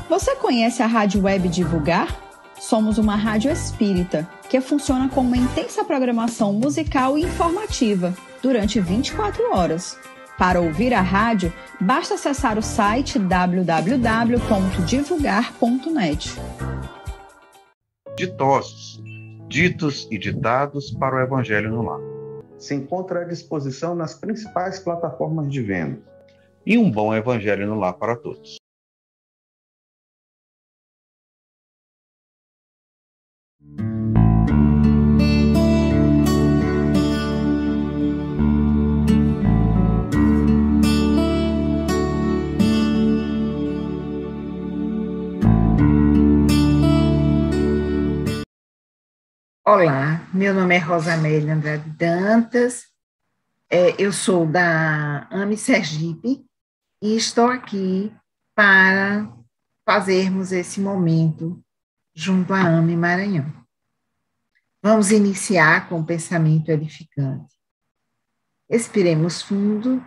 Você conhece a Rádio Web Divulgar? Somos uma rádio espírita que funciona com uma intensa programação musical e informativa durante 24 horas. Para ouvir a rádio, basta acessar o site www.divulgar.net. Ditosos, ditos e ditados para o Evangelho no Lar. Se encontra à disposição nas principais plataformas de venda. E um bom Evangelho no Lar para todos. Olá, meu nome é Rosamélia Andrade Dantas, eu sou da AME Sergipe e estou aqui para fazermos esse momento junto à AME Maranhão. Vamos iniciar com o pensamento edificante. Expiremos fundo,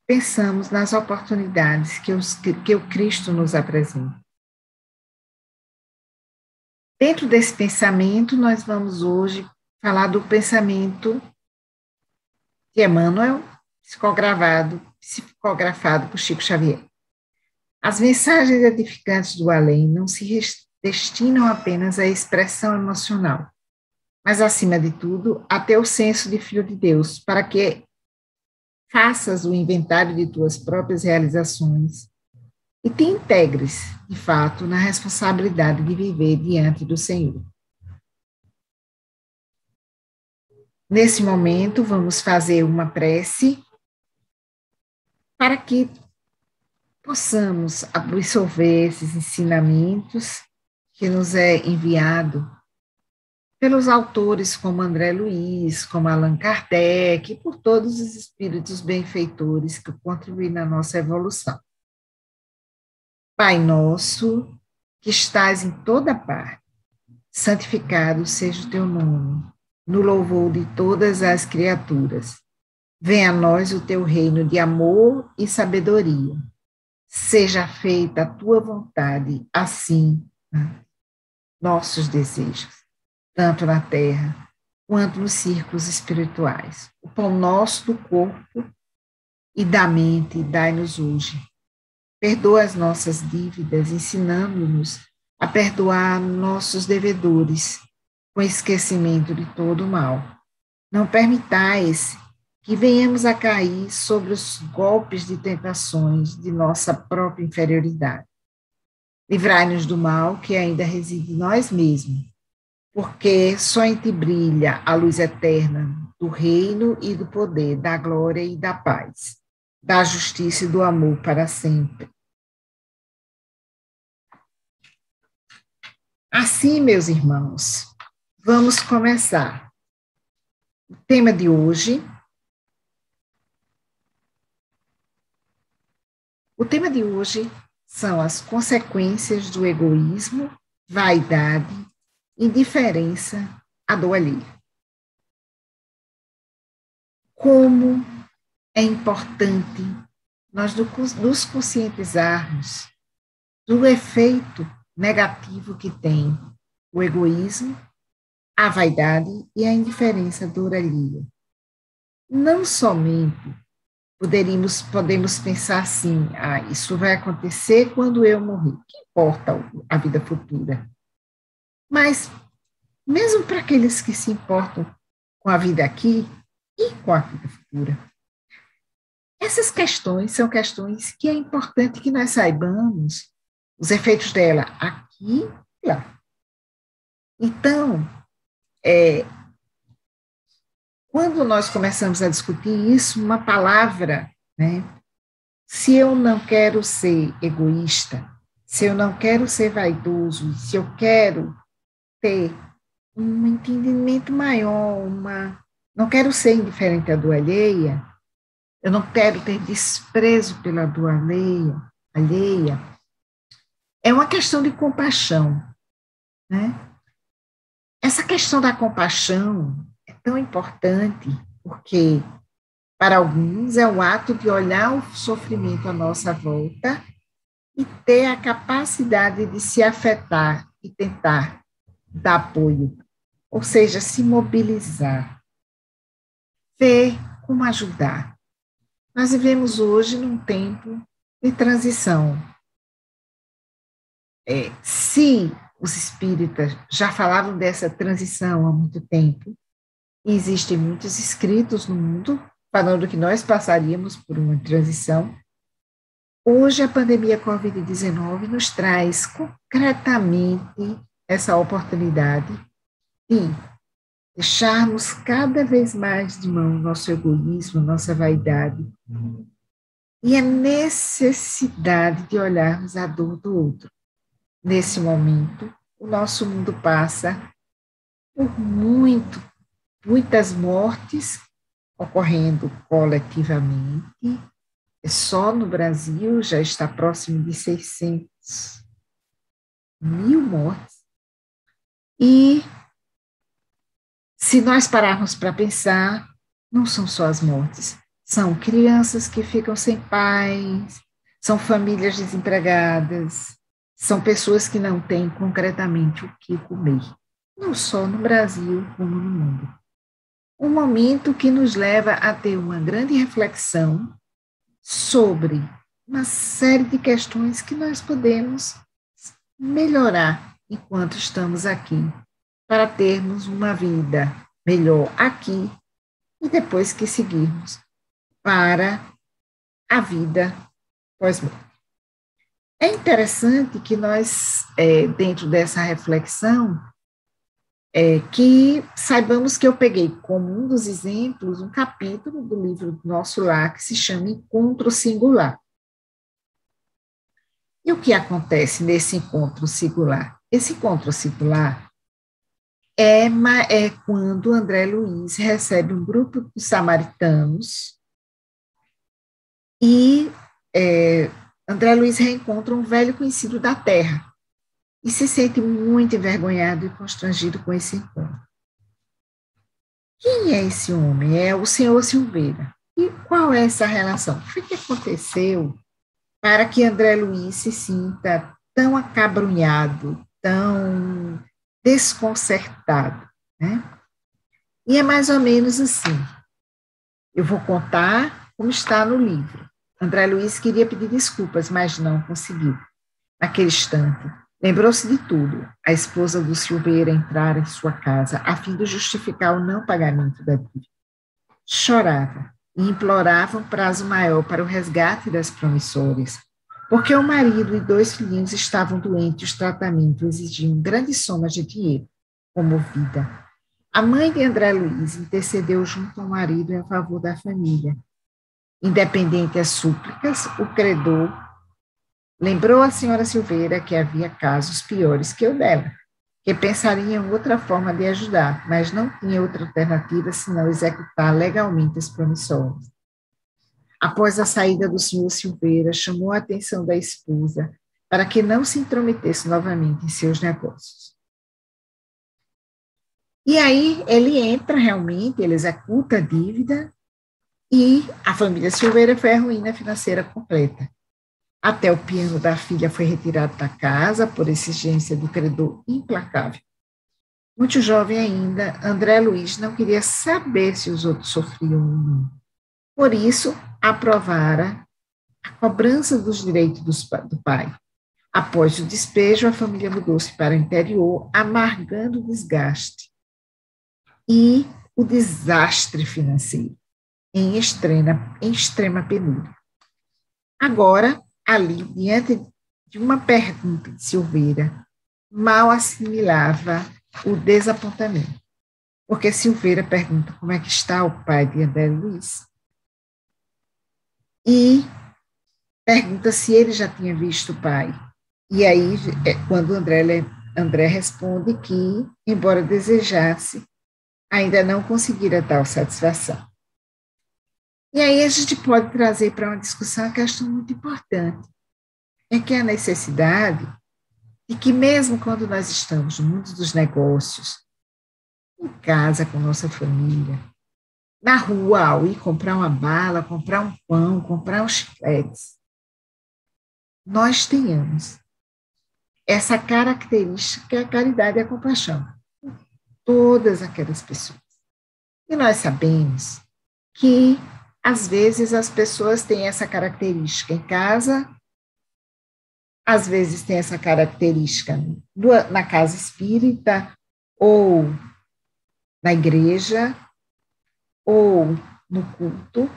pensamos nas oportunidades que o Cristo nos apresenta. Dentro desse pensamento, nós vamos hoje falar do pensamento de Emmanuel, psicografado por Chico Xavier. As mensagens edificantes do além não se destinam apenas à expressão emocional, mas, acima de tudo, a teu senso de filho de Deus, para que faças o inventário de tuas próprias realizações e te integres, de fato, na responsabilidade de viver diante do Senhor. Nesse momento, vamos fazer uma prece para que possamos absorver esses ensinamentos que nos é enviado pelos autores como André Luiz, como Allan Kardec, e por todos os espíritos benfeitores que contribuem na nossa evolução. Pai nosso, que estás em toda parte, santificado seja o teu nome, no louvor de todas as criaturas. Venha a nós o teu reino de amor e sabedoria. Seja feita a tua vontade, assim, nossos desejos, tanto na terra quanto nos círculos espirituais. O pão nosso do corpo e da mente dai-nos hoje. Perdoa as nossas dívidas, ensinando-nos a perdoar nossos devedores, com esquecimento de todo o mal. Não permitais que venhamos a cair sobre os golpes de tentações de nossa própria inferioridade. Livrai-nos do mal que ainda reside em nós mesmos, porque só em ti brilha a luz eterna do reino e do poder, da glória e da paz, da justiça e do amor para sempre. Assim, meus irmãos, vamos começar. O tema de hoje são as consequências do egoísmo, vaidade, indiferença à dor alheia. Como é importante nós nos conscientizarmos do efeito negativo que tem o egoísmo, a vaidade e a indiferença à dor alheia. Não somente podemos pensar assim, isso vai acontecer quando eu morrer, que importa a vida futura? Mas, mesmo para aqueles que se importam com a vida aqui e com a vida futura, essas questões são questões que é importante que nós saibamos os efeitos dela aqui e lá. Então, quando nós começamos a discutir isso, uma palavra, né? Se eu não quero ser egoísta, se eu não quero ser vaidoso, se eu quero ter um entendimento maior, não quero ser indiferente à dor alheia, eu não quero ter desprezo pela dor alheia, é uma questão de compaixão, né? Essa questão da compaixão é tão importante porque, para alguns, é o ato de olhar o sofrimento à nossa volta e ter a capacidade de se afetar e tentar dar apoio, ou seja, se mobilizar, ver como ajudar. Nós vivemos hoje num tempo de transição. Se os espíritas já falavam dessa transição há muito tempo, e existem muitos escritos no mundo falando que nós passaríamos por uma transição, hoje a pandemia Covid-19 nos traz concretamente essa oportunidade de deixarmos cada vez mais de mão nosso egoísmo, nossa vaidade, e a necessidade de olharmos a dor do outro. Nesse momento, o nosso mundo passa por muitas mortes ocorrendo coletivamente. Só no Brasil já está próximo de 600 mil mortes. E se nós pararmos para pensar, não são só as mortes, são crianças que ficam sem pais, são famílias desempregadas, são pessoas que não têm concretamente o que comer, não só no Brasil, como no mundo. Um momento que nos leva a ter uma grande reflexão sobre uma série de questões que nós podemos melhorar enquanto estamos aqui, para termos uma vida melhor aqui e depois que seguirmos para a vida pós-morte. É interessante que nós, dentro dessa reflexão, que saibamos que eu peguei como um dos exemplos um capítulo do livro do Nosso Lar que se chama Encontro Singular. E o que acontece nesse encontro singular? Esse encontro singular é quando André Luiz recebe um grupo de samaritanos e André Luiz reencontra um velho conhecido da terra e se sente muito envergonhado e constrangido com esse encontro. Quem é esse homem? É o senhor Silveira. E qual é essa relação? O que aconteceu para que André Luiz se sinta tão acabrunhado, tão desconcertado, né? E é mais ou menos assim. Eu vou contar como está no livro. André Luiz queria pedir desculpas, mas não conseguiu. Naquele instante, lembrou-se de tudo. A esposa do Silveira entrara em sua casa a fim de justificar o não pagamento da dívida. Chorava e implorava um prazo maior para o resgate das promissórias, porque o marido e 2 filhinhos estavam doentes e os tratamentos exigiam grandes somas de dinheiro. Comovida, a mãe de André Luiz intercedeu junto ao marido em favor da família. Independente das súplicas, o credor lembrou a senhora Silveira que havia casos piores que o dela, que pensaria em outra forma de ajudar, mas não tinha outra alternativa senão executar legalmente as promissórias. Após a saída do senhor Silveira, chamou a atenção da esposa para que não se intrometesse novamente em seus negócios. E aí ele entra realmente, ele executa a dívida e a família Silveira foi a ruína financeira completa. Até o piano da filha foi retirado da casa por exigência do credor implacável. Muito jovem ainda, André Luiz não queria saber se os outros sofriam ou não. Por isso, aprovara a cobrança dos direitos do pai. Após o despejo, a família mudou-se para o interior, amargando o desgaste e o desastre financeiro, em extrema penúria. Agora, ali, diante de uma pergunta de Silveira, mal assimilava o desapontamento, porque Silveira pergunta como é que está o pai de André Luiz e pergunta se ele já tinha visto o pai. E aí, quando André responde que, embora desejasse, ainda não conseguira tal satisfação. E aí a gente pode trazer para uma discussão uma questão muito importante, é que a necessidade de que mesmo quando nós estamos no mundo dos negócios, em casa com nossa família, na rua, ao ir comprar uma bala, comprar um pão, comprar um chiclete, nós tenhamos essa característica que é a caridade e a compaixão. Todas aquelas pessoas. E nós sabemos que, às vezes, as pessoas têm essa característica em casa, às vezes tem essa característica na casa espírita, ou na igreja, ou no culto,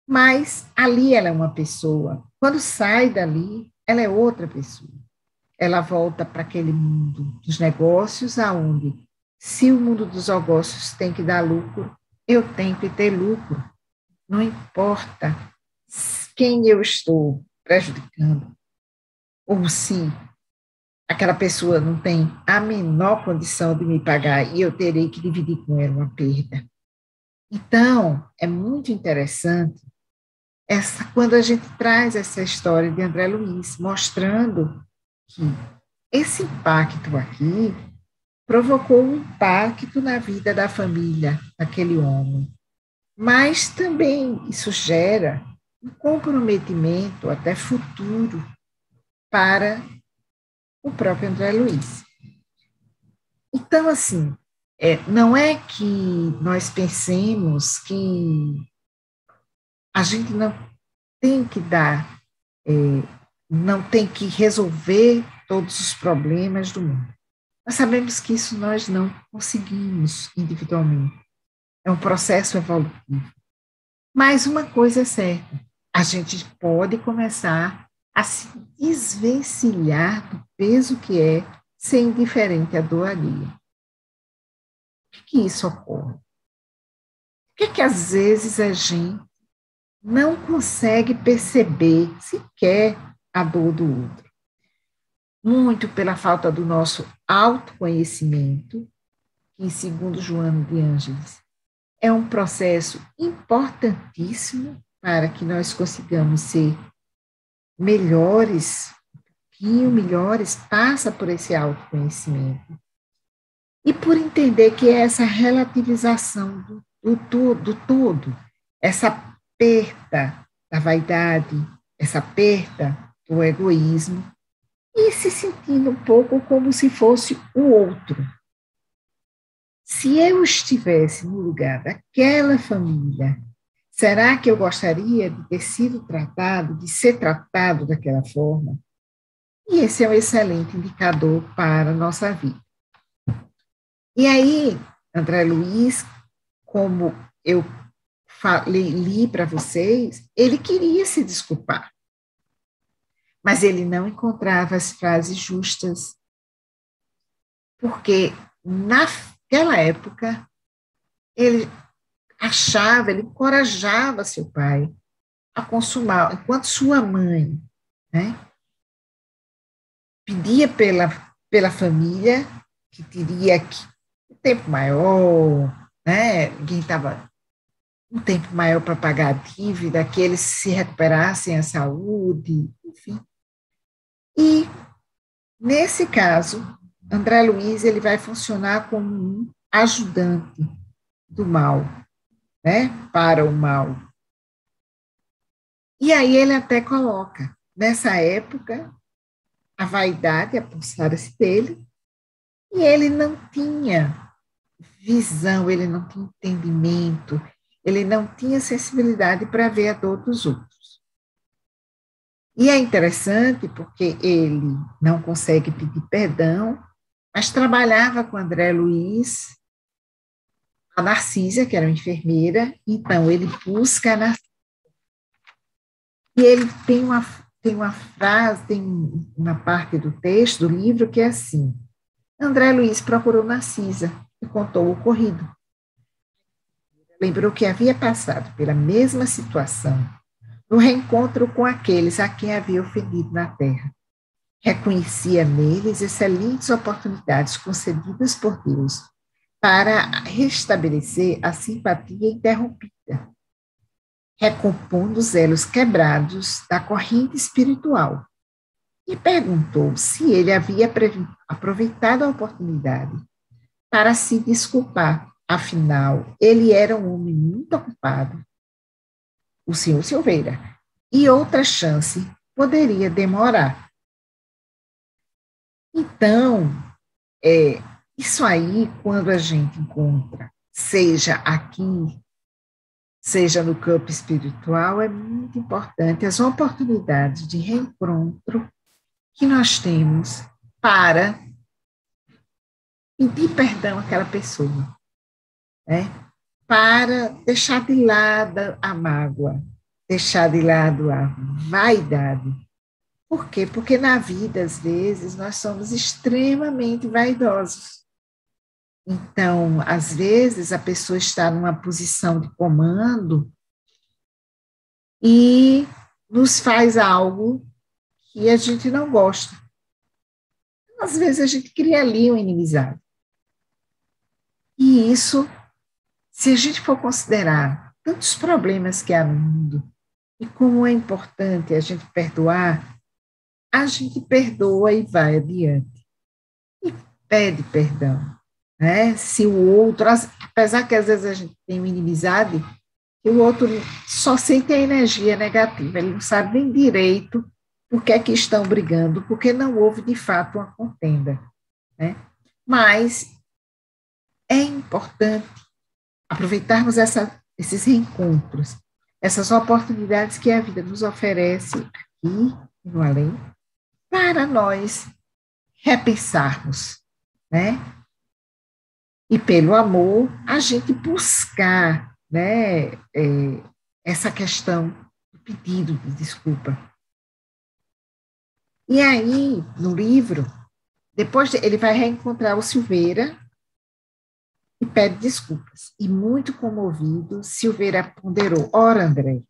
mas ali ela é uma pessoa. Quando sai dali, ela é outra pessoa. Ela volta para aquele mundo dos negócios, aonde, se o mundo dos negócios tem que dar lucro, eu tenho que ter lucro. Não importa quem eu estou prejudicando, ou se aquela pessoa não tem a menor condição de me pagar e eu terei que dividir com ela uma perda. Então, é muito interessante quando a gente traz essa história de André Luiz, mostrando que esse impacto aqui provocou um impacto na vida da família daquele homem, mas também isso gera um comprometimento até futuro para o próprio André Luiz. Então, assim, não é que nós pensemos que a gente não tem que não tem que resolver todos os problemas do mundo. Nós sabemos que isso nós não conseguimos individualmente. É um processo evolutivo. Mas uma coisa é certa, a gente pode começar a se desvencilhar do peso que é ser indiferente à dor alheia. Por que isso ocorre? Por que às vezes a gente não consegue perceber sequer a dor do outro? Muito pela falta do nosso autoconhecimento, que, segundo Joana de Ângeles, é um processo importantíssimo para que nós consigamos ser melhores, um pouquinho melhores, passa por esse autoconhecimento. E por entender que é essa relativização do todo, essa perda da vaidade, essa perda do egoísmo, e se sentindo um pouco como se fosse o outro. Se eu estivesse no lugar daquela família, será que eu gostaria de ter sido tratado, de ser tratado daquela forma? E esse é um excelente indicador para a nossa vida. E aí, André Luiz, como eu li para vocês, ele queria se desculpar, mas ele não encontrava as frases justas, porque naquela época ele ele encorajava seu pai a consumar, enquanto sua mãe, né, pedia pela família que teria um tempo maior, né, ninguém estava um tempo maior para pagar a dívida, que eles se recuperassem a saúde, enfim. E, nesse caso, André Luiz ele vai funcionar como um ajudante do mal, né, para o mal. E aí ele até coloca, nessa época, a vaidade apossara-se dele, e ele não tinha visão, ele não tinha entendimento, ele não tinha sensibilidade para ver a dor dos outros. E é interessante porque ele não consegue pedir perdão, mas trabalhava com André Luiz, a Narcisa, que era uma enfermeira, então ele busca a Narcisa. E ele tem uma frase, tem uma parte do texto, do livro, que é assim: André Luiz procurou Narcisa e contou o ocorrido. Lembrou que havia passado pela mesma situação no reencontro com aqueles a quem havia ofendido na terra. Reconhecia neles excelentes oportunidades concedidas por Deus para restabelecer a simpatia interrompida, recompondo os elos quebrados da corrente espiritual, e perguntou se ele havia aproveitado a oportunidade para se desculpar. Afinal, ele era um homem muito ocupado, o senhor Silveira, e outra chance poderia demorar. Então, isso aí, quando a gente encontra, seja aqui, seja no campo espiritual, é muito importante as oportunidades de reencontro que nós temos para pedir perdão àquela pessoa, né? Para deixar de lado a mágoa, deixar de lado a vaidade. Por quê? Porque na vida, às vezes, nós somos extremamente vaidosos. Então, às vezes, a pessoa está numa posição de comando e nos faz algo que a gente não gosta. Às vezes, a gente cria ali uma inimizade. E isso, se a gente for considerar tantos problemas que há no mundo e como é importante a gente perdoar, a gente perdoa e vai adiante. E pede perdão. Né? Se o outro, apesar que às vezes a gente tem uma inimizade, e o outro só sente a energia negativa, ele não sabe nem direito por que é que estão brigando, porque não houve de fato uma contenda. Né? Mas é importante aproveitarmos esses reencontros, essas oportunidades que a vida nos oferece aqui no além, para nós repensarmos, né? E pelo amor, a gente buscar, né, essa questão do pedido de desculpa. E aí, no livro, depois ele vai reencontrar o Silveira e pede desculpas. E muito comovido, Silveira ponderou: ora, André,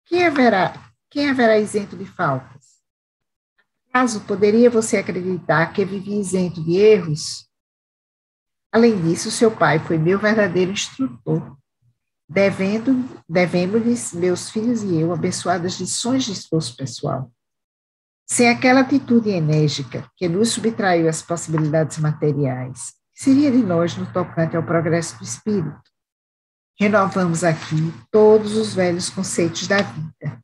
quem haverá isento de faltas? Acaso poderia você acreditar que eu vivi isento de erros? Além disso, seu pai foi meu verdadeiro instrutor, devendo-lhes meus filhos e eu abençoadas lições de esforço pessoal. Sem aquela atitude enérgica que nos subtraiu as possibilidades materiais, que seria de nós no tocante ao progresso do espírito? Renovamos aqui todos os velhos conceitos da vida.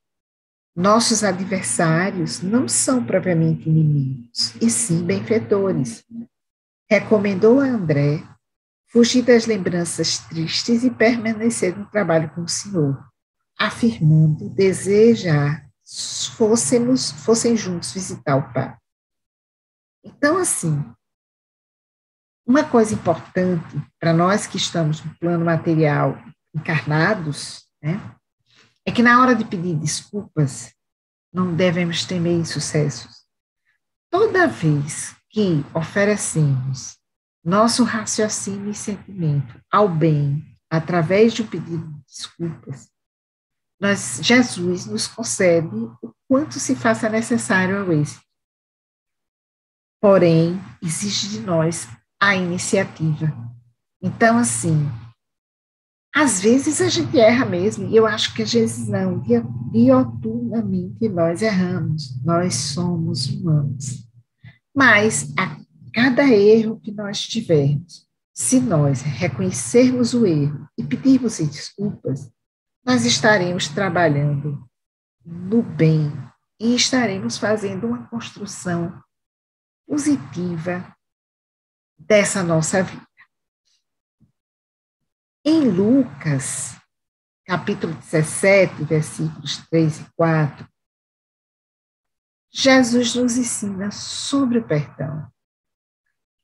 Nossos adversários não são propriamente inimigos, e sim benfeitores. Recomendou a André fugir das lembranças tristes e permanecer no trabalho com o Senhor, afirmando desejar fossem juntos visitar o Pai. Então, assim, uma coisa importante para nós que estamos no plano material encarnados, né, é que na hora de pedir desculpas, não devemos temer insucessos. Toda vez que oferecemos nosso raciocínio e sentimento ao bem, através de um pedido de desculpas, Jesus nos concede o quanto se faça necessário ao êxito. Porém, exige de nós a iniciativa. Então, assim, às vezes a gente erra mesmo, e eu acho que às vezes não, dioturnamente nós erramos, nós somos humanos. Mas a cada erro que nós tivermos, se nós reconhecermos o erro e pedirmos desculpas, nós estaremos trabalhando no bem e estaremos fazendo uma construção positiva dessa nossa vida. Em Lucas, capítulo 17, versículos 3 e 4, Jesus nos ensina sobre o perdão.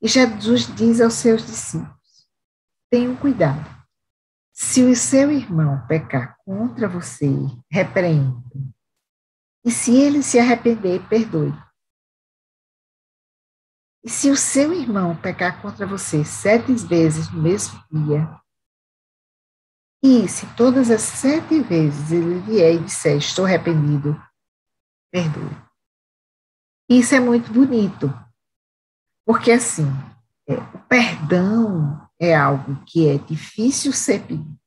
E Jesus diz aos seus discípulos: tenham cuidado. Se o seu irmão pecar contra você, repreenda. E se ele se arrepender, perdoe. E se o seu irmão pecar contra você 7 vezes no mesmo dia, e se todas as 7 vezes ele vier e disser, estou arrependido, perdoe. Isso é muito bonito, porque assim, o perdão é algo que é difícil ser pedido.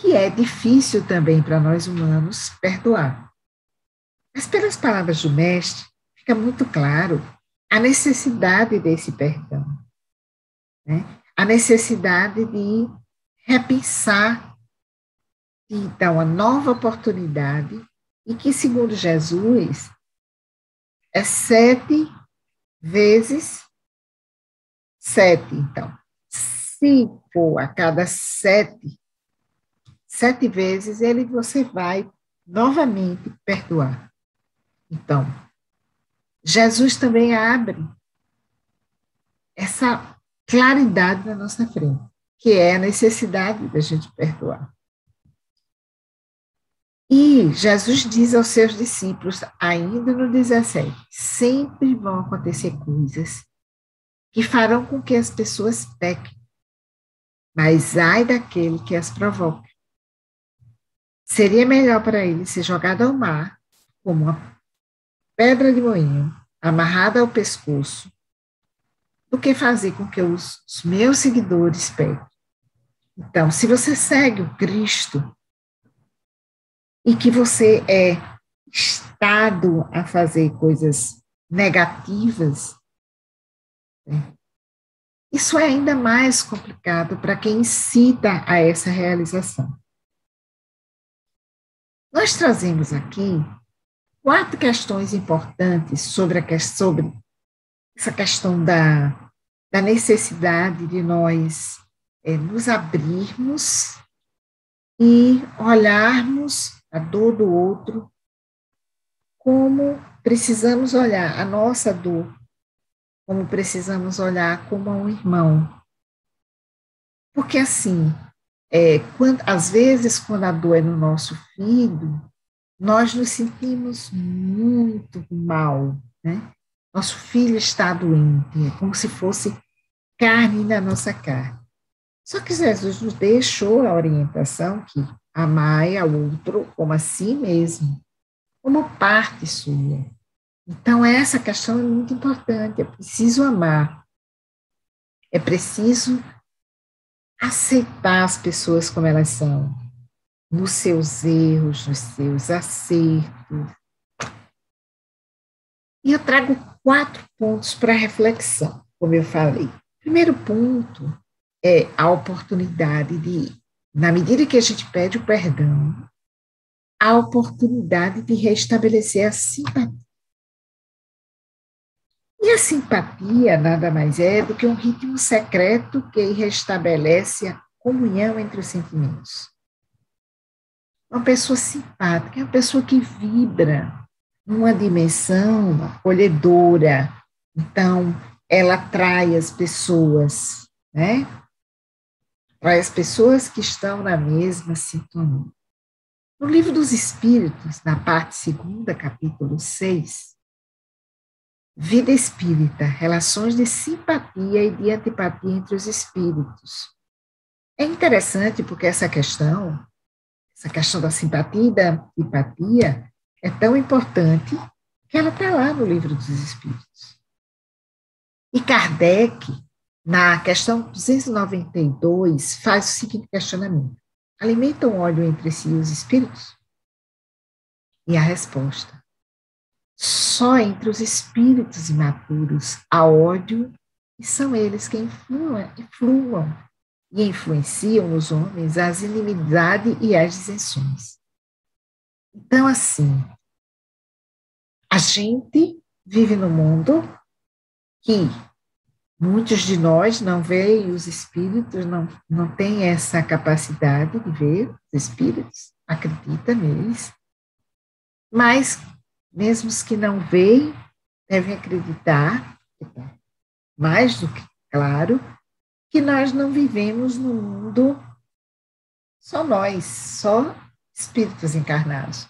E é difícil também para nós humanos perdoar. Mas pelas palavras do Mestre, fica muito claro a necessidade desse perdão, né? A necessidade de repensar e dar uma nova oportunidade e que, segundo Jesus, é 7 vezes 7. Então, se for a cada 7 vezes, você vai novamente perdoar. Então, Jesus também abre essa claridade na nossa frente, que é a necessidade da gente perdoar. E Jesus diz aos seus discípulos, ainda no 17, sempre vão acontecer coisas que farão com que as pessoas pequem, mas ai daquele que as provoca. Seria melhor para ele ser jogado ao mar, como uma pedra de moinho, amarrada ao pescoço, do que fazer com que os meus seguidores pequem. Então, se você segue o Cristo, e que você é instado a fazer coisas negativas, isso é ainda mais complicado para quem incita a essa realização. Nós trazemos aqui 4 questões importantes sobre essa questão da necessidade de nós nos abrirmos e olharmos a dor do outro como precisamos olhar a nossa dor, como precisamos olhar como a um irmão. Porque assim, às vezes, quando a dor é no nosso filho, nós nos sentimos muito mal, né? Nosso filho está doente, é como se fosse carne na nossa carne. Só que Jesus nos deixou a orientação que amai ao outro como a si mesmo, como parte sua. Então, essa questão é muito importante. É preciso amar. É preciso aceitar as pessoas como elas são, nos seus erros, nos seus acertos. E eu trago 4 pontos para reflexão, como eu falei. Primeiro ponto é a oportunidade de, na medida que a gente pede o perdão, a oportunidade de restabelecer a simpatia. E a simpatia nada mais é do que um ritmo secreto que restabelece a comunhão entre os sentimentos. Uma pessoa simpática é uma pessoa que vibra numa dimensão acolhedora. Então, ela atrai as pessoas, né? Atrai as pessoas que estão na mesma sintonia. No Livro dos Espíritos, na parte 2ª, capítulo 6, Vida Espírita, relações de simpatia e de antipatia entre os espíritos. É interessante porque essa questão da simpatia e da antipatia é tão importante que ela está lá no Livro dos Espíritos. E Kardec, na questão 292, faz o seguinte questionamento: alimentam ódio entre si os espíritos? E a resposta: só entre os espíritos imaturos há ódio, e são eles que influam e influenciam nos homens as inimizades e as dissenções. Então, assim, a gente vive num mundo que muitos de nós não veem os espíritos, não têm essa capacidade de ver os espíritos, acredita neles, mas mesmo os que não veem, devem acreditar, mais do que claro, que nós não vivemos no mundo só nós, só espíritos encarnados.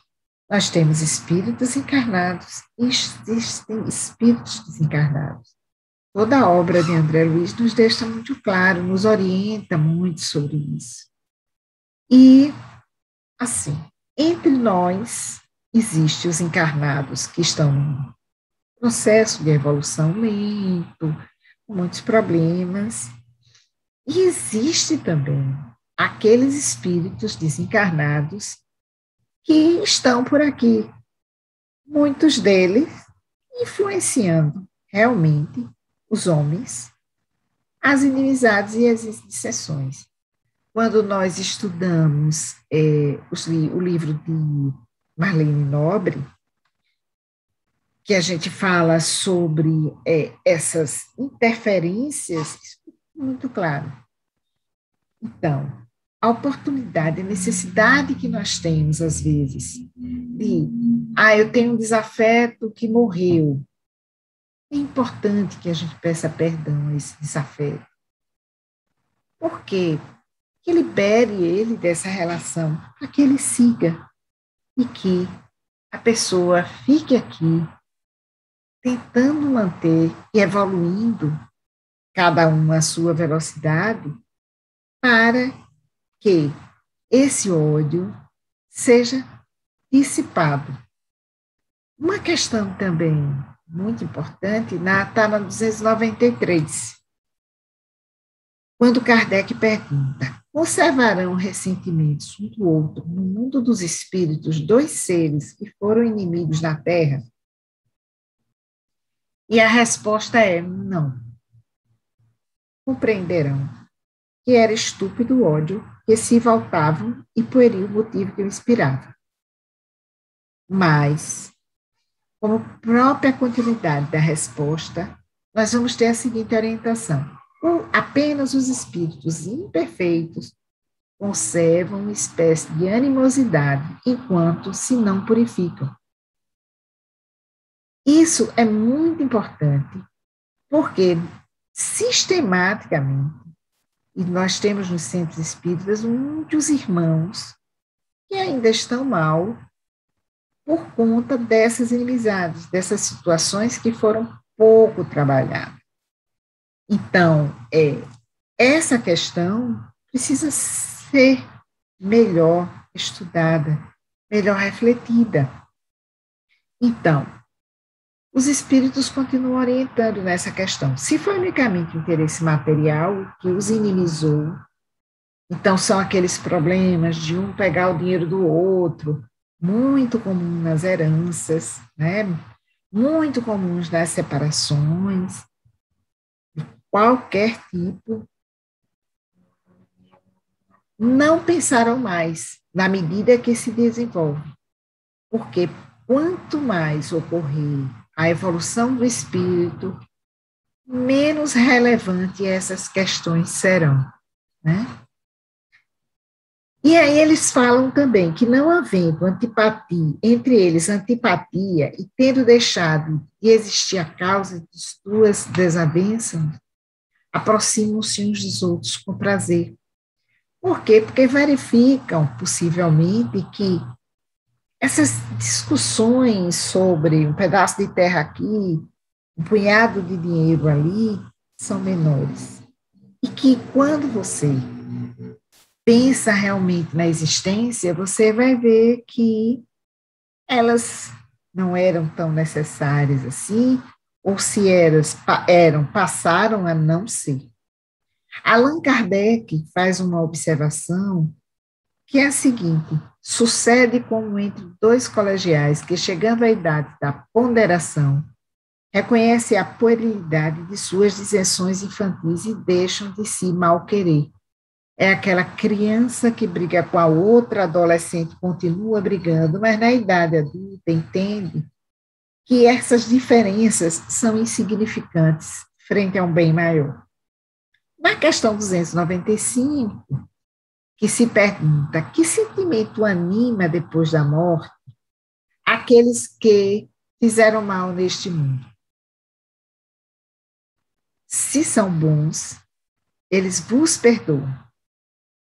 Nós temos espíritos encarnados e existem espíritos desencarnados. Toda a obra de André Luiz nos deixa muito claro, nos orienta muito sobre isso. E, assim, entre nós existem os encarnados que estão num processo de evolução lento, com muitos problemas, e existe também aqueles espíritos desencarnados que estão por aqui, muitos deles influenciando realmente os homens, as inimizades e as dissensões. Quando nós estudamos o livro de Marlene Nobre, que a gente fala sobre essas interferências, muito claro. Então, a oportunidade, a necessidade que nós temos, às vezes, de, eu tenho um desafeto que morreu. É importante que a gente peça perdão a esse desafeto. Por quê? Que libere ele dessa relação, para que ele siga e que a pessoa fique aqui tentando manter e evoluindo, cada um à sua velocidade, para que esse ódio seja dissipado. Uma questão também muito importante está na 293, quando Kardec pergunta: conservarão ressentimentos um do outro no mundo dos espíritos dois seres que foram inimigos na Terra? E a resposta é não. Compreenderão que era estúpido o ódio que se voltavam e pueril o motivo que o inspirava. Mas, como própria continuidade da resposta, nós vamos ter a seguinte orientação: apenas os espíritos imperfeitos conservam uma espécie de animosidade enquanto se não purificam. Isso é muito importante, porque sistematicamente, e nós temos nos centros espíritas muitos irmãos que ainda estão mal por conta dessas inimizades, dessas situações que foram pouco trabalhadas. Então, essa questão precisa ser melhor estudada, melhor refletida. Então, os espíritos continuam orientando nessa questão. Se foi unicamente o interesse material que os inimizou, então são aqueles problemas de um pegar o dinheiro do outro, muito comum nas heranças, né? Muito comuns nas separações, de qualquer tipo. Não pensaram mais na medida que se desenvolve, porque quanto mais ocorrer a evolução do espírito, menos relevante essas questões serão, né? E aí eles falam também que não havendo antipatia, entre eles antipatia, e tendo deixado de existir a causa de suas desavenças, aproximam-se uns dos outros com prazer. Por quê? Porque verificam, possivelmente, que essas discussões sobre um pedaço de terra aqui, um punhado de dinheiro ali, são menores. E que quando você pensa realmente na existência, você vai ver que elas não eram tão necessárias assim, ou se eram, passaram a não ser. Allan Kardec faz uma observação que é a seguinte: sucede como entre dois colegiais que, chegando à idade da ponderação, reconhecem a puerilidade de suas dissensões infantis e deixam de si mal-querer. É aquela criança que briga com a outra adolescente, continua brigando, mas na idade adulta entende que essas diferenças são insignificantes frente a um bem maior. Na questão 295, que se pergunta: que sentimento anima depois da morte aqueles que fizeram mal neste mundo? Se são bons, eles vos perdoam,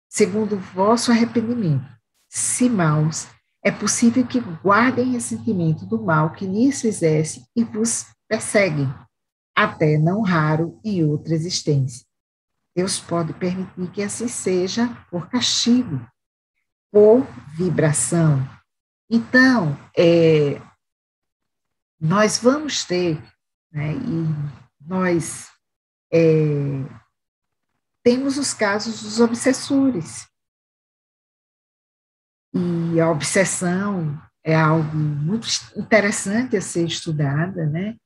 segundo o vosso arrependimento. Se maus, é possível que guardem ressentimento do mal que lhes fizesse e vos perseguem, até não raro em outra existência. Deus pode permitir que assim seja por castigo, por vibração. Então, nós vamos ter, né, e nós temos os casos dos obsessores. E a obsessão é algo muito interessante a ser estudada, né?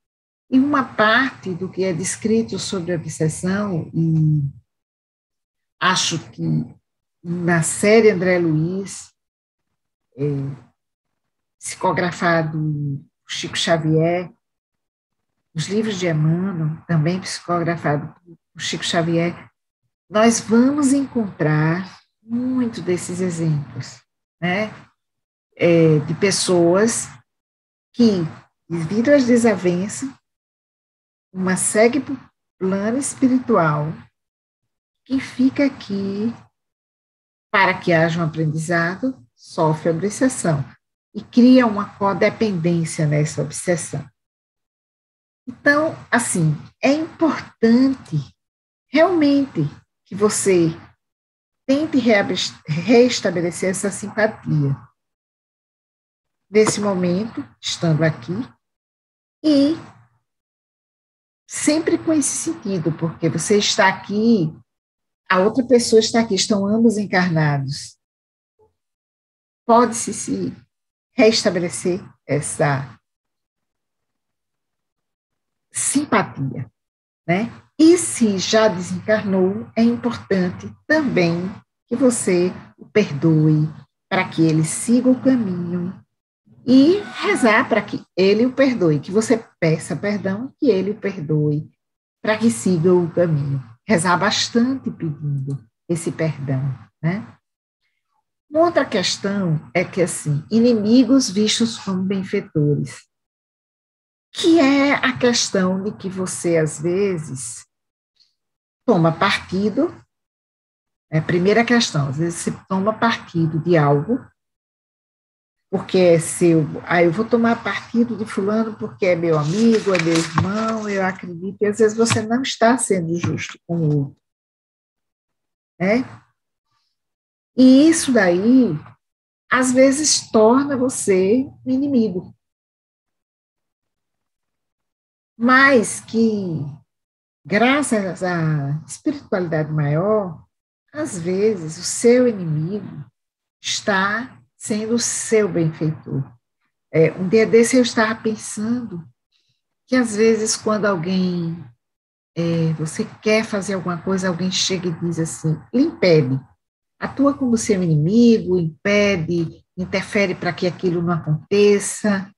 E uma parte do que é descrito sobre a obsessão, e acho que na série André Luiz, psicografado por Chico Xavier, os livros de Emmanuel, também psicografado por Chico Xavier, nós vamos encontrar muito desses exemplos, né? De pessoas que, devido às desavenças, uma segue para o plano espiritual, que fica aqui para que haja um aprendizado, sofre obsessão e cria uma codependência nessa obsessão. Então, assim, é importante realmente que você tente reestabelecer essa simpatia nesse momento, estando aqui, e sempre com esse sentido, porque você está aqui, a outra pessoa está aqui, estão ambos encarnados. Pode-se se reestabelecer essa simpatia, né? E se já desencarnou, é importante também que você o perdoe, para que ele siga o caminho, e rezar para que ele o perdoe, que você peça perdão, que ele o perdoe, para que siga o caminho. Rezar bastante pedindo esse perdão, né? Uma outra questão é que, assim, inimigos vistos como benfeitores, que é a questão de que você, às vezes, toma partido, é a primeira questão, às vezes você toma partido de algo, porque é seu, eu vou tomar partido de fulano porque é meu amigo, é meu irmão, eu acredito, e às vezes você não está sendo justo com o outro, né? E isso daí, às vezes, torna você um inimigo. Mas que, graças à espiritualidade maior, às vezes o seu inimigo está sendo o seu benfeitor. Um dia desse eu estava pensando que, às vezes, quando alguém, você quer fazer alguma coisa, alguém chega e diz assim, lhe impede, atua como seu inimigo, impede, interfere para que aquilo não aconteça.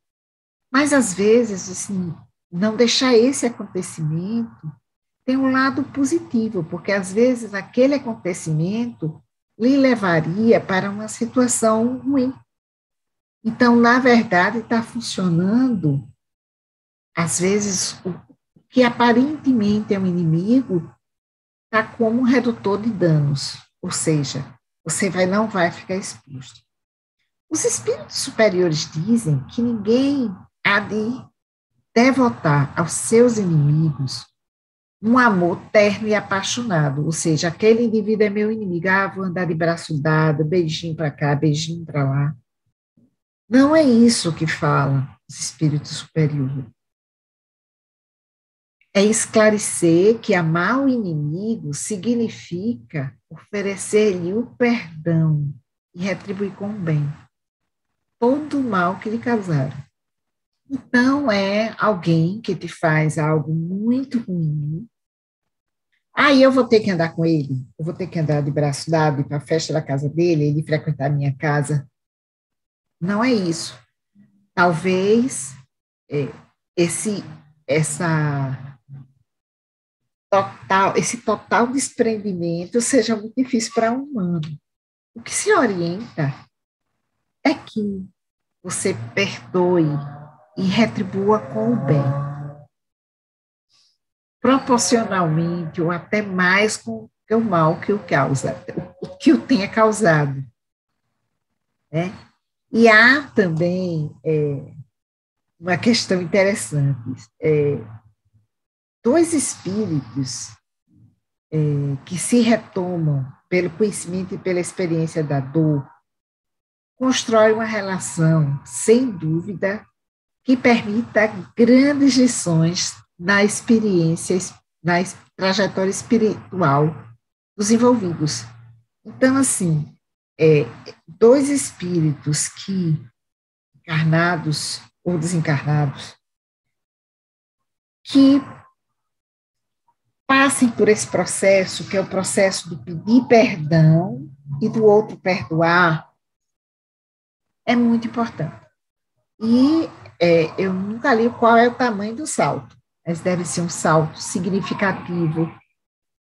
Mas, às vezes, assim, não deixar esse acontecimento tem um lado positivo, porque, às vezes, aquele acontecimento lhe levaria para uma situação ruim. Então, na verdade, está funcionando, às vezes, o que aparentemente é um inimigo está como um redutor de danos, ou seja, você não vai ficar exposto. Os espíritos superiores dizem que ninguém há de devotar aos seus inimigos um amor terno e apaixonado, ou seja, aquele indivíduo é meu inimigo, vou andar de braço dado, beijinho para cá, beijinho para lá. Não é isso que falam os espíritos superiores. É esclarecer que amar o inimigo significa oferecer-lhe o perdão e retribuir com o bem todo o mal que lhe causaram. Então, é alguém que te faz algo muito ruim. Aí eu vou ter que andar com ele, eu vou ter que andar de braço dado, ir para a festa da casa dele, ele frequentar a minha casa. Não é isso. Talvez esse total desprendimento seja muito difícil para um humano. O que se orienta é que você perdoe e retribua com o bem, proporcionalmente ou até mais com o mal que o causa, o que o tenha causado, né? E há também uma questão interessante, dois espíritos que se retomam pelo conhecimento e pela experiência da dor, constroem uma relação, sem dúvida, que permita grandes lições na experiência, na trajetória espiritual dos envolvidos. Então, assim, dois espíritos que, encarnados ou desencarnados, que passem por esse processo, que é o processo de pedir perdão e do outro perdoar, é muito importante. E eu nunca li qual é o tamanho do salto, mas deve ser um salto significativo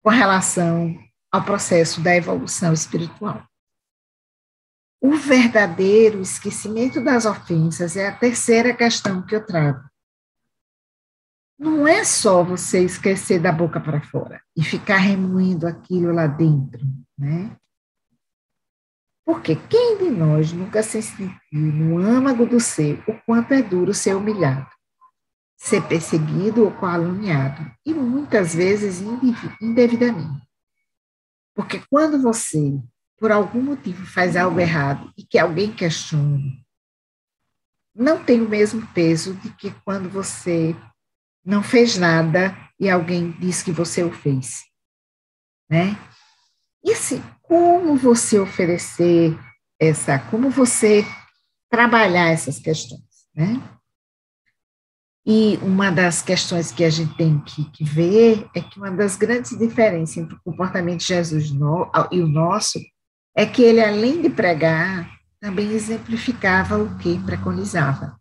com relação ao processo da evolução espiritual. O verdadeiro esquecimento das ofensas é a terceira questão que eu trago. Não é só você esquecer da boca para fora e ficar remoendo aquilo lá dentro, né? Porque quem de nós nunca se sentiu no âmago do ser o quanto é duro ser humilhado, ser perseguido ou caluniado, e muitas vezes indevidamente. Porque quando você, por algum motivo, faz algo errado e que alguém questione, não tem o mesmo peso de que quando você não fez nada e alguém diz que você o fez, né? E assim, como você oferecer como você trabalhar essas questões, né? E uma das questões que a gente tem que ver é que uma das grandes diferenças entre o comportamento de Jesus e o nosso é que ele, além de pregar, também exemplificava o que preconizava.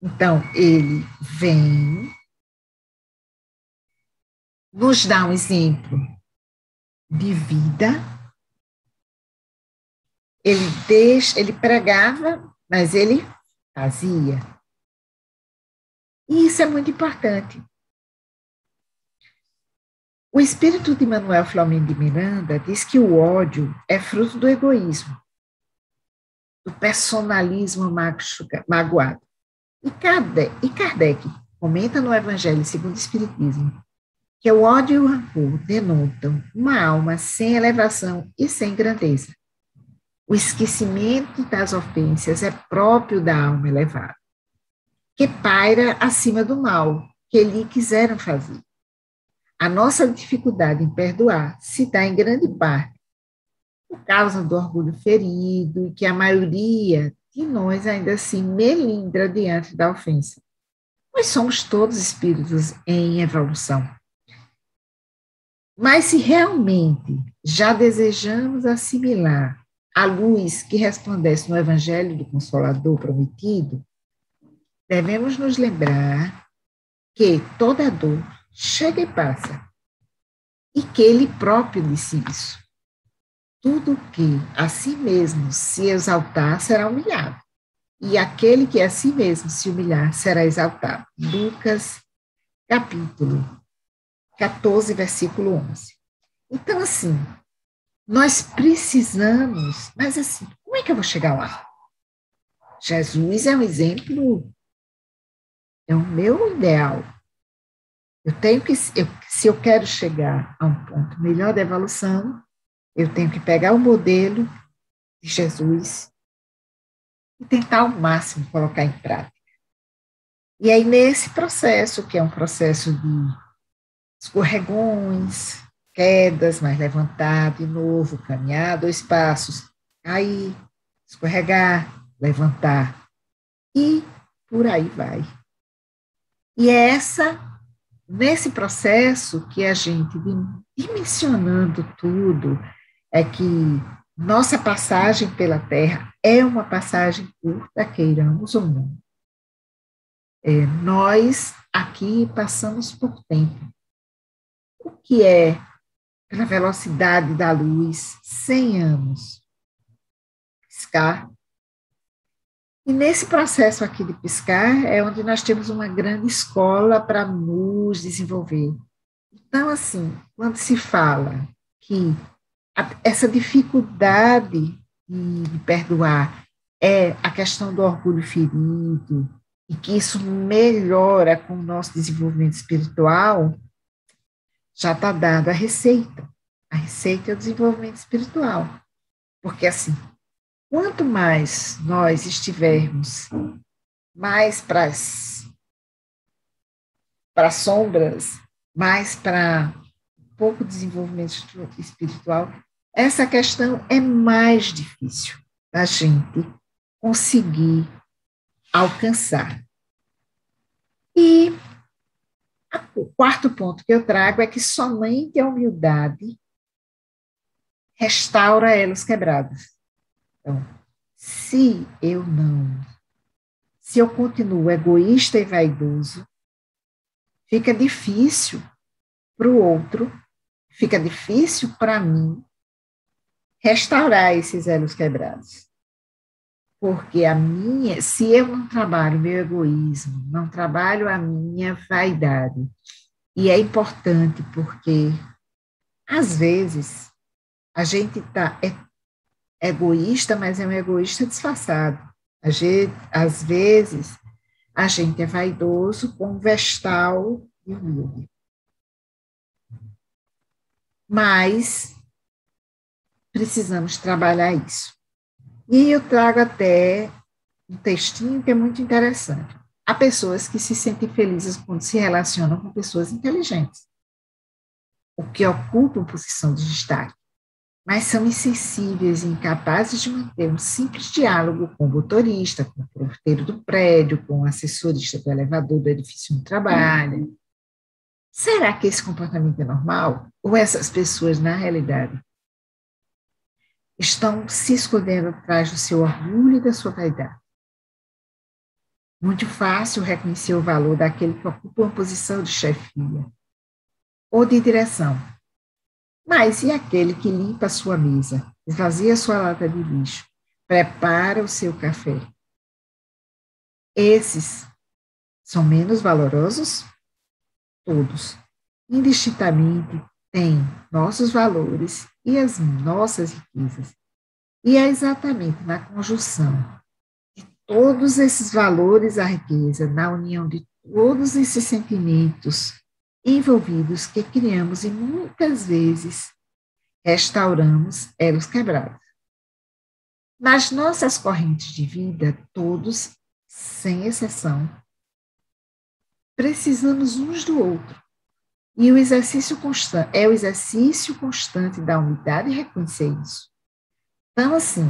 Então, ele vem nos dá um exemplo de vida. Ele pregava, mas ele fazia. E isso é muito importante. O espírito de Manuel Filomeno de Miranda diz que o ódio é fruto do egoísmo, do personalismo magoado. E Kardec comenta no Evangelho segundo o Espiritismo que o ódio e o rancor denotam uma alma sem elevação e sem grandeza. O esquecimento das ofensas é próprio da alma elevada, que paira acima do mal que lhe quiseram fazer. A nossa dificuldade em perdoar se dá em grande parte por causa do orgulho ferido e que a maioria de nós ainda assim melindra diante da ofensa. Nós somos todos espíritos em evolução. Mas se realmente já desejamos assimilar a luz que resplandece no Evangelho do Consolador prometido, devemos nos lembrar que toda dor chega e passa, e que ele próprio disse isso. Tudo que a si mesmo se exaltar será humilhado, e aquele que a si mesmo se humilhar será exaltado. Lucas, capítulo 14, versículo 11. Então, assim, nós precisamos, mas assim, como é que eu vou chegar lá? Jesus é um exemplo, é o meu ideal. Se eu quero chegar a um ponto melhor da evolução, eu tenho que pegar o modelo de Jesus e tentar ao máximo colocar em prática. E aí, nesse processo, que é um processo de escorregões, quedas, mas levantar de novo, caminhar 2 passos, cair, escorregar, levantar, e por aí vai. E é nesse processo que a gente, dimensionando tudo, é que nossa passagem pela Terra é uma passagem curta, queiramos ou não. Nós aqui passamos por tempo. O que é, pela velocidade da luz, 100 anos? Piscar. E nesse processo aqui de piscar é onde nós temos uma grande escola para nos desenvolver. Então, assim, quando se fala que essa dificuldade de perdoar é a questão do orgulho ferido, e que isso melhora com o nosso desenvolvimento espiritual, já está dada a receita. A receita é o desenvolvimento espiritual. Porque, assim, quanto mais nós estivermos mais para as sombras, mais para pouco desenvolvimento espiritual, essa questão é mais difícil da gente conseguir alcançar. E o quarto ponto que eu trago é que somente a humildade restaura elos quebrados. Então, se eu não se eu continuo egoísta e vaidoso, fica difícil para o outro, fica difícil para mim restaurar esses elos quebrados. Porque se eu não trabalho meu egoísmo, não trabalho a minha vaidade, e é importante porque, às vezes, a gente está egoísta, mas é um egoísta disfarçado. Às vezes, a gente é vaidoso com um vestal e humilde. Mas precisamos trabalhar isso. E eu trago até um textinho que é muito interessante. Há pessoas que se sentem felizes quando se relacionam com pessoas inteligentes, ou que ocupam posição de destaque, mas são insensíveis e incapazes de manter um simples diálogo com o motorista, com o porteiro do prédio, com o assessorista do elevador do edifício onde trabalha. Será que esse comportamento é normal? Ou essas pessoas, na realidade, estão se escondendo atrás do seu orgulho e da sua vaidade? Muito fácil reconhecer o valor daquele que ocupa uma posição de chefia ou de direção. Mas e aquele que limpa a sua mesa, esvazia a sua lata de lixo, prepara o seu café? Esses são menos valorosos? Todos, indistintamente, têm nossos valores e as nossas riquezas. E é exatamente na conjunção de todos esses valores à riqueza, na união de todos esses sentimentos envolvidos que criamos e muitas vezes restauramos elos quebrados. Nas nossas correntes de vida, todos, sem exceção, precisamos uns do outro. E o exercício constante da unidade reconhecer isso. Então, assim,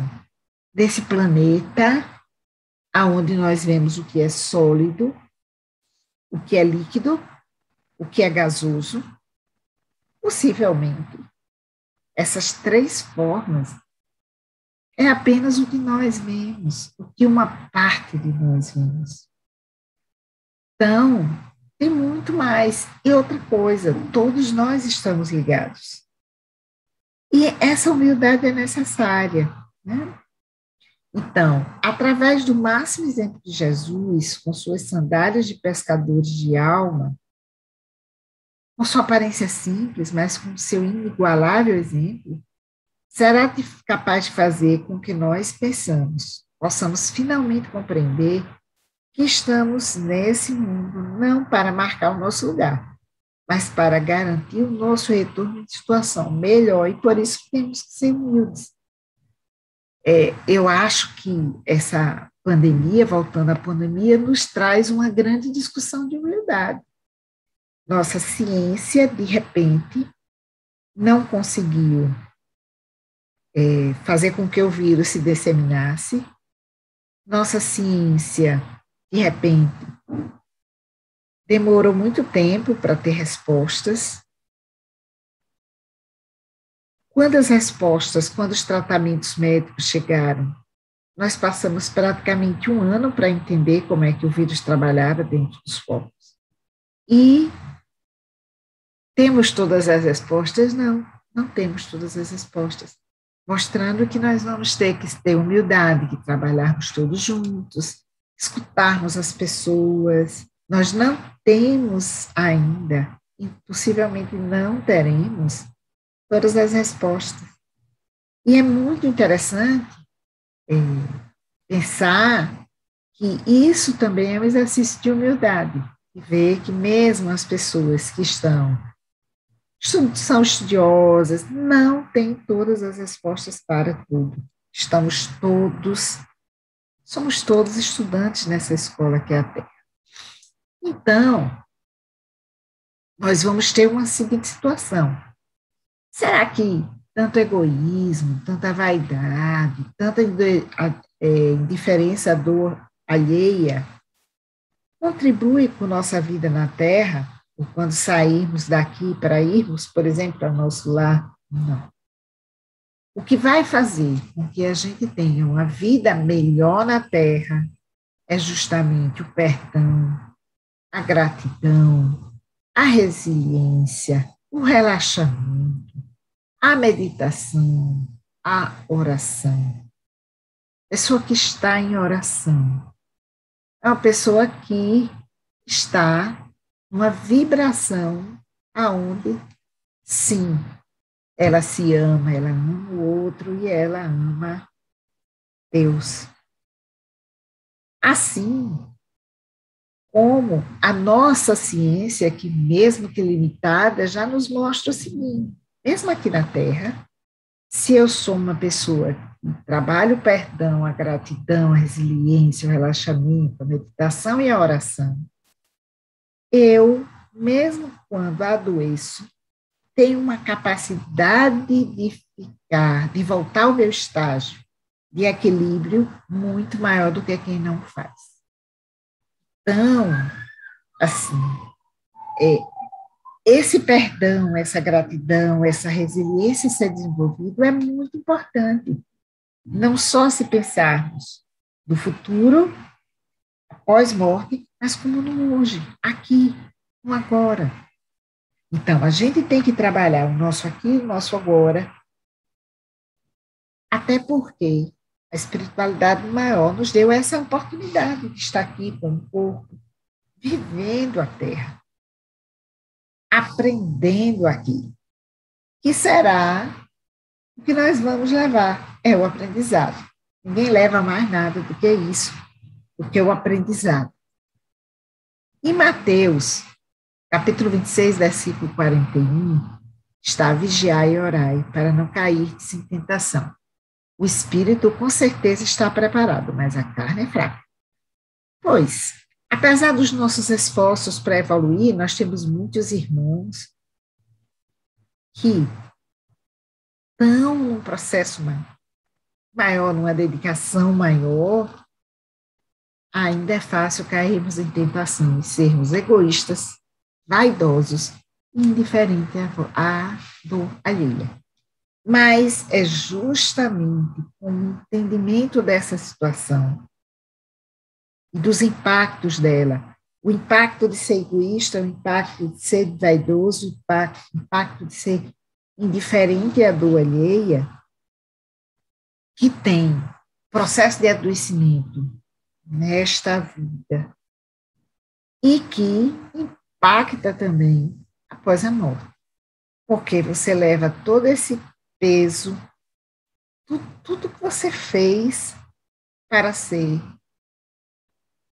desse planeta, aonde nós vemos o que é sólido, o que é líquido, o que é gasoso, possivelmente, essas três formas é apenas o que nós vemos, o que uma parte de nós vemos. Então, tem muito mais. E outra coisa, todos nós estamos ligados. E essa humildade é necessária, né? Então, através do máximo exemplo de Jesus, com suas sandálias de pescadores de alma, com sua aparência simples, mas com seu inigualável exemplo, será capaz de fazer com que nós possamos finalmente compreender que estamos nesse mundo não para marcar o nosso lugar, mas para garantir o nosso retorno de situação melhor, e por isso temos que ser humildes. Eu acho que essa pandemia, voltando à pandemia, nos traz uma grande discussão de humildade. Nossa ciência, de repente, não conseguiu fazer com que o vírus se disseminasse. Nossa ciência, de repente, demorou muito tempo para ter respostas. Quando os tratamentos médicos chegaram, nós passamos praticamente 1 ano para entender como é que o vírus trabalhava dentro dos corpos. E temos todas as respostas? Não temos todas as respostas. Mostrando que nós vamos ter que ter humildade, que trabalharmos todos juntos, escutarmos as pessoas. Nós não temos ainda, e possivelmente não teremos, todas as respostas. E é muito interessante pensar que isso também é um exercício de humildade, e ver que mesmo as pessoas que são estudiosas, não têm todas as respostas para tudo. Somos todos estudantes nessa escola que é a Terra. Então, nós vamos ter uma seguinte situação. Será que tanto egoísmo, tanta vaidade, tanta indiferença à dor alheia contribui com nossa vida na Terra, ou quando sairmos daqui para irmos, por exemplo, ao nosso lar? Não. O que vai fazer com que a gente tenha uma vida melhor na Terra é justamente o perdão, a gratidão, a resiliência, o relaxamento, a meditação, a oração. Pessoa que está em oração é uma pessoa que está numa vibração aonde, sim, ela se ama, ela ama o outro e ela ama Deus. Assim como a nossa ciência, que mesmo que limitada, já nos mostra o seguinte, mesmo aqui na Terra, se eu sou uma pessoa que trabalha o perdão, a gratidão, a resiliência, o relaxamento, a meditação e a oração, eu, mesmo quando adoeço, tenho uma capacidade de ficar, de voltar ao meu estágio de equilíbrio muito maior do que quem não faz. Então, assim, esse perdão, essa gratidão, essa resiliência ser desenvolvido é muito importante. Não só se pensarmos no futuro, após morte, mas como no hoje, aqui, no agora. Então, a gente tem que trabalhar o nosso aqui, o nosso agora, até porque a espiritualidade maior nos deu essa oportunidade de estar aqui com o corpo, vivendo a Terra, aprendendo aqui, que será o que nós vamos levar, é o aprendizado. Ninguém leva mais nada do que isso, do que o aprendizado. Em Mateus, capítulo 26, versículo 41, está: vigiai e orai, para não cair em tentação. O espírito com certeza está preparado, mas a carne é fraca. Pois, apesar dos nossos esforços para evoluir, nós temos muitos irmãos que estão num processo maior, numa dedicação maior. Ainda é fácil cairmos em tentação e sermos egoístas, vaidosos, indiferentes à dor alheia. Mas é justamente com o entendimento dessa situação e dos impactos dela, o impacto de ser egoísta, o impacto de ser vaidoso, o impacto de ser indiferente à dor alheia, que tem processo de adoecimento nesta vida e que impacta também após a morte, porque você leva todo esse peso, tudo que você fez para ser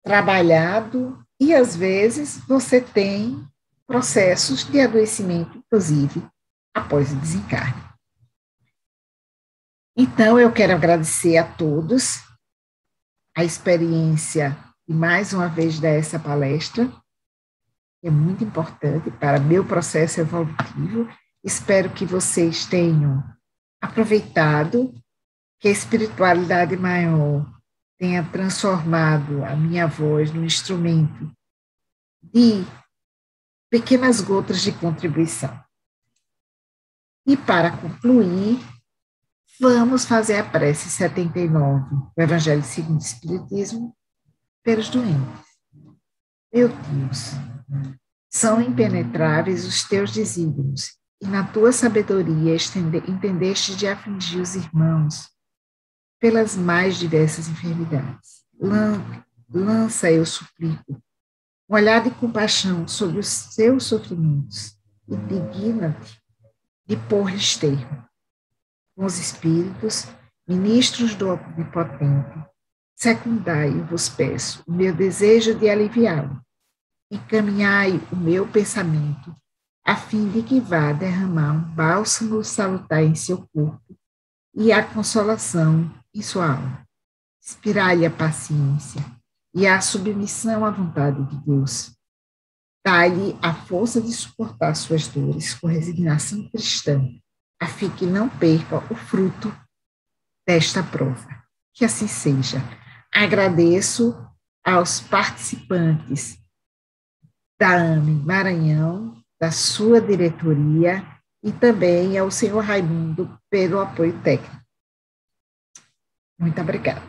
trabalhado, e às vezes você tem processos de adoecimento, inclusive após o desencarne. Então, eu quero agradecer a todos a experiência e mais uma vez dar essa palestra, que é muito importante para meu processo evolutivo. Espero que vocês tenham aproveitado, que a espiritualidade maior tenha transformado a minha voz num instrumento de pequenas gotas de contribuição. E para concluir, vamos fazer a prece 79, o Evangelho segundo o Espiritismo, pelos doentes. Meu Deus, são impenetráveis os teus desígnios, e na tua sabedoria entendeste de afligir os irmãos pelas mais diversas enfermidades. Lança, eu suplico, um olhar de compaixão sobre os seus sofrimentos e digna-te de pôr-lhes termo. Com os espíritos, ministros do Onipotente, secundai, vos peço, o meu desejo de aliviá-lo. Encaminhai o meu pensamento, a fim de que vá derramar um bálsamo salutar em seu corpo e a consolação em sua alma. Inspirai-lhe a paciência e a submissão à vontade de Deus. Dai-lhe a força de suportar suas dores com resignação cristã, a fim que não perca o fruto desta prova. Que assim seja. Agradeço aos participantes da AME Maranhão, da sua diretoria, e também ao senhor Raimundo pelo apoio técnico. Muito obrigada.